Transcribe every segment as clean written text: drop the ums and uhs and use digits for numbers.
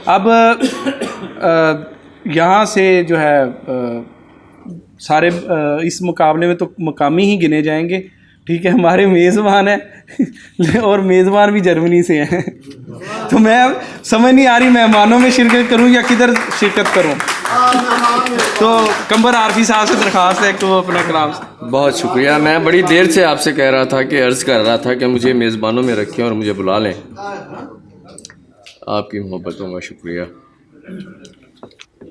अब यहाँ से जो है सारे इस मुकाबले में तो मकामी ही गिने जाएंगे, ठीक है। हमारे मेज़बान हैं और मेज़बान भी जर्मनी से हैं। तो मैं समझ नहीं आ रही मेहमानों में शिरकत करूं या किधर शिरकत करूं। तो कंबर आरफी साहब से दरख्वास्त है कि वो अपना कलाम। बहुत शुक्रिया। मैं बड़ी देर से आपसे कह रहा था कि अर्ज़ कर रहा था कि मुझे मेज़बानों में रखें और मुझे बुला लें। आपकी मोहब्बतों का शुक्रिया।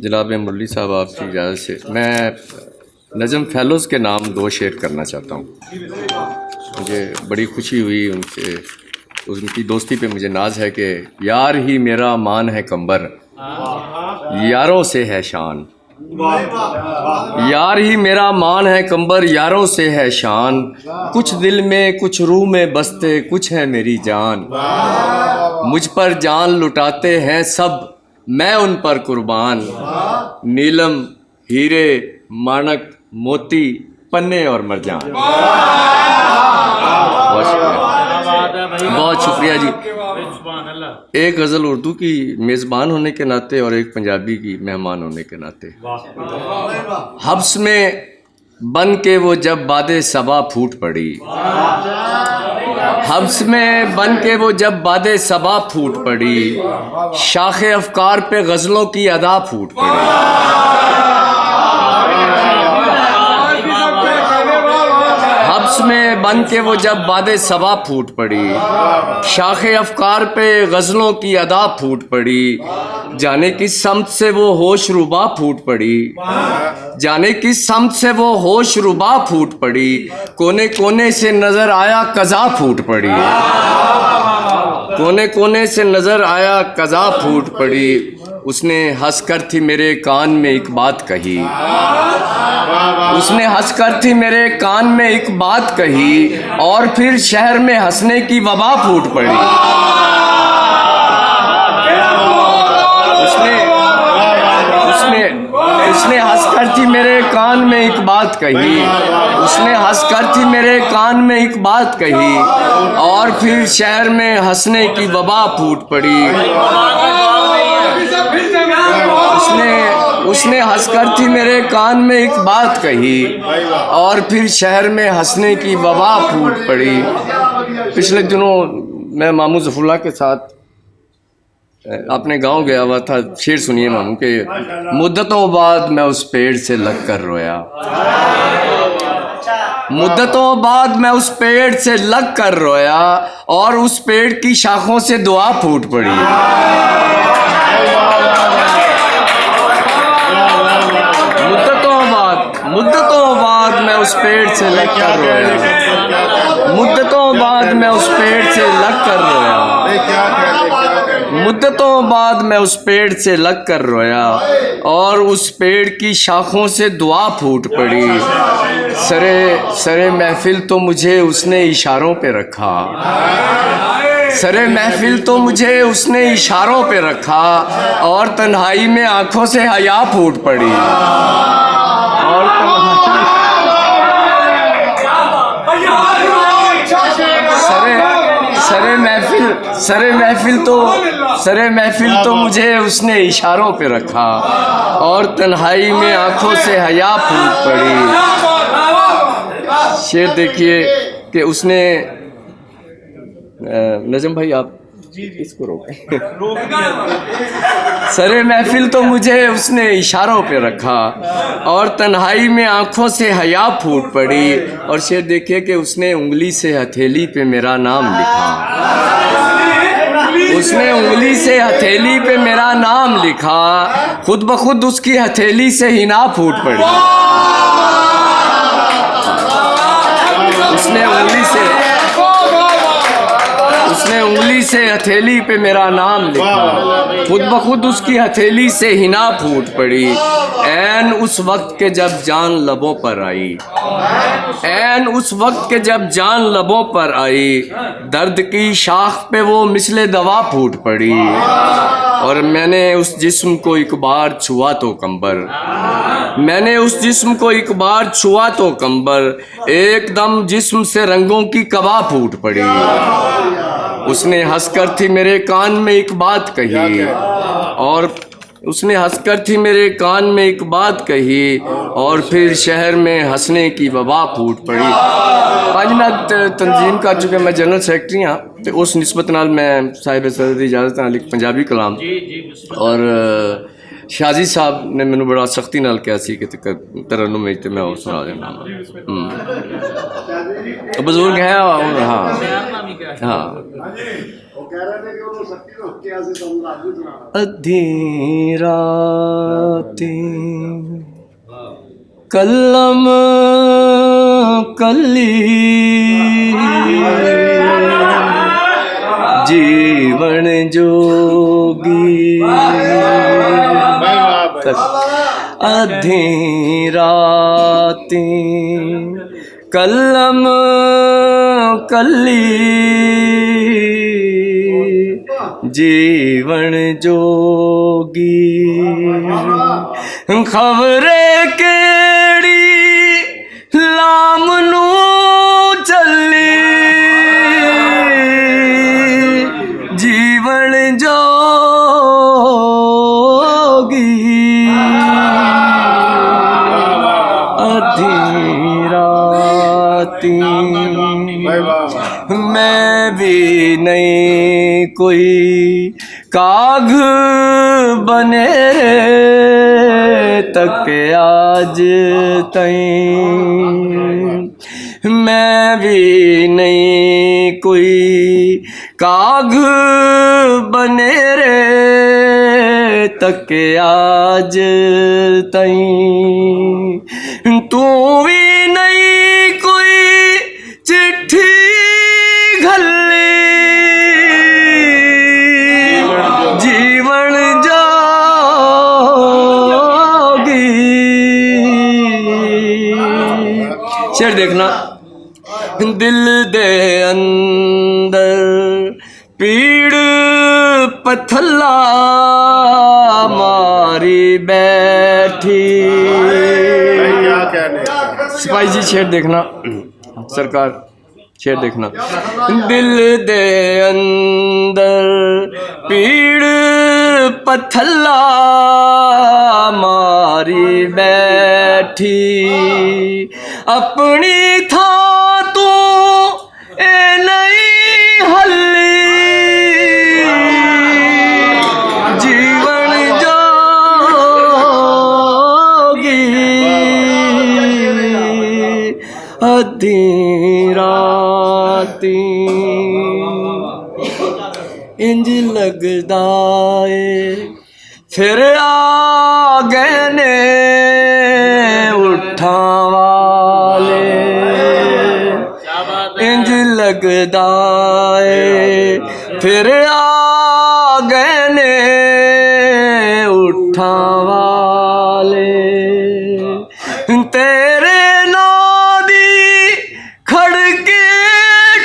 जनाब मुरली साहब, आपकी इजाज़त से मैं नज़म फेलोज़ के नाम 2 शेर करना चाहता हूँ। मुझे बड़ी खुशी हुई उनसे, उनकी दोस्ती पे मुझे नाज है कि यार ही मेरा मान है कंबर, यारों से है शान। यार ही मेरा मान है कंबर, यारों से है शान। कुछ दिल में कुछ रूह में बसते, कुछ है मेरी जान। मुझ पर जान लुटाते हैं सब, मैं उन पर कुर्बान। नीलम, हीरे, माणक, मोती, पन्ने और मरजान। बहुत शुक्रिया जी। एक गज़ल उर्दू की मेज़बान होने के नाते और एक पंजाबी की मेहमान होने के नाते। हब्स में बन के वो जब बादे सबा फूट पड़ी, हब्स में बन के वो जब बादे सबा फूट पड़ी, शाखे अफकार पे गज़लों की अदा फूट पड़ी। हब्स में बन के वो जब बादे सबा फूट पड़ी, शाखे अफकार पे गज़लों की अदा फूट पड़ी। जाने किस समत से वो होश रुबा फूट पड़ी, जाने किस समत से वो होश रुबा फूट पड़ी। कोने कोने से नज़र आया कज़ा फूट पड़ी, कोने कोने से नज़र आया कज़ा फूट पड़ी। उसने हंसकर थी मेरे कान में एक बात कही, उसने हंसकर थी मेरे कान में एक बात कही, और फिर शहर में हंसने की वबा फूट पड़ी। उसने हंसकर थी मेरे कान में एक बात कही, उसने हंसकर थी मेरे कान में एक बात कही, और फिर शहर में हंसने की वबा फूट पड़ी। उसने हंसकर थी मेरे कान में एक बात कही, और फिर शहर में हंसने की वबा फूट पड़ी। पिछले दिनों मैं मामू ज़फ़रुल्लाह के साथ अपने गांव गया हुआ था। शेर सुनिए मामू के। मुद्दतों बाद मैं उस पेड़ से लग कर रोया, मुद्दतों बाद मैं उस पेड़ से लग कर रोया, और उस पेड़ की शाखों से दुआ फूट पड़ी। मुद्दतों बाद मैं उस पेड़ से लग कर रोया, मुद्दतों बाद मैं उस पेड़ से लग कर रोया, मुद्दतों बाद मैं उस पेड़ से लग कर रोया, और उस पेड़ की शाखों से दुआ फूट पड़ी। सरे महफिल तो मुझे उसने इशारों पे रखा, सरे महफिल तो मुझे उसने इशारों पे रखा, और तन्हाई में आंखों से हया फूट पड़ी। सरे महफिल तो मुझे उसने इशारों पे रखा, और तन्हाई में आंखों से हया फूट पड़ी। शेर देखिए कि उसने नजम भाई आप इसको रोकें। सरे महफिल तो मुझे उसने इशारों पे रखा, और तन्हाई में आंखों से हया फूट पड़ी। और शेर देखिए कि उसने उंगली से हथेली पे मेरा नाम लिखा, उसने उंगली से हथेली पे मेरा नाम लिखा, खुद ब खुद उसकी हथेली से हिना फूट पड़ी। उसने उंगली से हथेली पे मेरा नाम लिखा, खुद ब खुद उसकी हथेली से हिना फूट पड़ी। ऐन उस वक्त के जब जान लबों पर आई, ऐन उस वक्त के जब जान लबों पर आई, दर्द की शाख पे वो मिसले दवा फूट पड़ी। और मैंने उस जिस्म को एक बार छुआ तो कंबर, मैंने उस जिस्म को एक बार छुआ तो कंबर, एकदम जिस्म से रंगों की कवा फूट पड़ी। उसने हंसकर थी मेरे कान में एक बात कही, और उसने हंसकर थी मेरे कान में एक बात कही, और फिर शहर में हंसने की वबा फूट पड़ी। पांचनाथ तंजीम का चूँकि मैं जनरल सैकटरी हाँ, तो उस निस्बत नाल मैं साहिब सदर की इजाज़त नाल एक पंजाबी कलाम, और शाजी साहब ने मैंने बड़ा सख्ती नाल कहा सी कि तरन्नुम में मैं और सुना देना। तो बुजुर्ग हैं और हाँ अधी रातें कलम कली जीवन जोगी, अधी रातें कलम कली जीवन जोगी, खबरे केड़ी लामनू चली जीवन जोगी, अधी राती मैं भी नहीं कोई काग बने तक आज तईं, मैं भी नहीं कोई काग बने रे तक आज तईं, तू भी नहीं कोई चिट्ठी घल्ली जीवन जोगी। शेर देखना, दिल दे अंदर पीड़ पथला मारी बैठी। सिपाही जी शेर देखना, सरकार शेर देखना, दिल दे अंदर पीड़ पथला मारी बैठी, अपनी था तू ए नहीं हल्ली जीवन जोगी, अधी राती इंज लगदा है फिर आ गए ने उठा वाले, इंज लगदा है फिर आ गए ने उठा वाले, तेरे नादी खड़के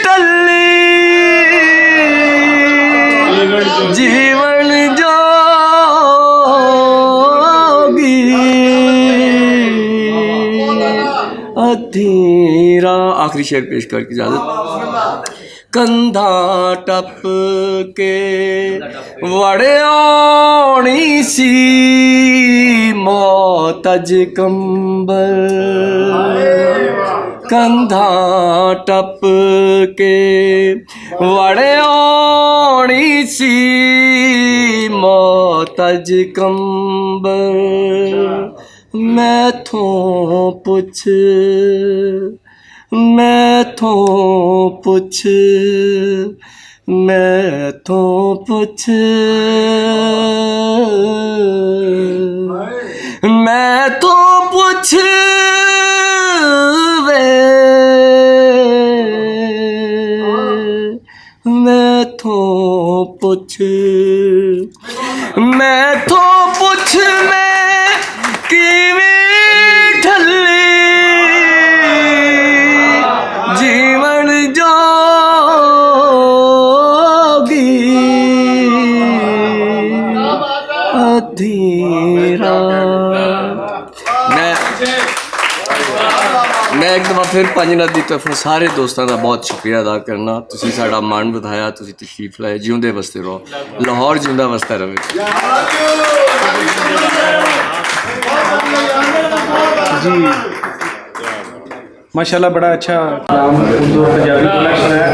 टल्ली जीवन जोगी, अधीरा। आखिरी शेर पेश करके इजाजत। कंधा टप के वड़े आनी सी मौत अज कंबर, कंधा टप के वड़े आनी सी मौत अज कंबर, मैथों पुछ मैथों पुछ मैथों पुछ मैथों पुछ वे मैथों पुछ मैथों पुछ मैं किवें ढली जीवन जोगी, अधीरा। मैं ਇੱਕ ਦਫਾ ਫਿਰ ਪੰਜ ਨਦੀ ਦੀ ਤਰਫੋਂ ਸਾਰੇ ਦੋਸਤਾਂ ਦਾ ਬਹੁਤ ਸ਼ੁਕਰੀਆ ਅਦਾ ਕਰਨਾ। ਤੁਸੀਂ ਸਾਡਾ ਮਾਣ ਵਧਾਇਆ, ਤੁਸੀਂ ਤਸ਼ਰੀਫ ਲਾਏ। ਜਿਉਂਦੇ ਵਸਦੇ ਰਹੋ, ਲਾਹੌਰ ਜਿਉਂਦਾ ਵਸਦਾ ਰਹੇ। जी माशाल्लाह बड़ा अच्छा कलाम उर्दू और पंजाबी कलेक्शन है।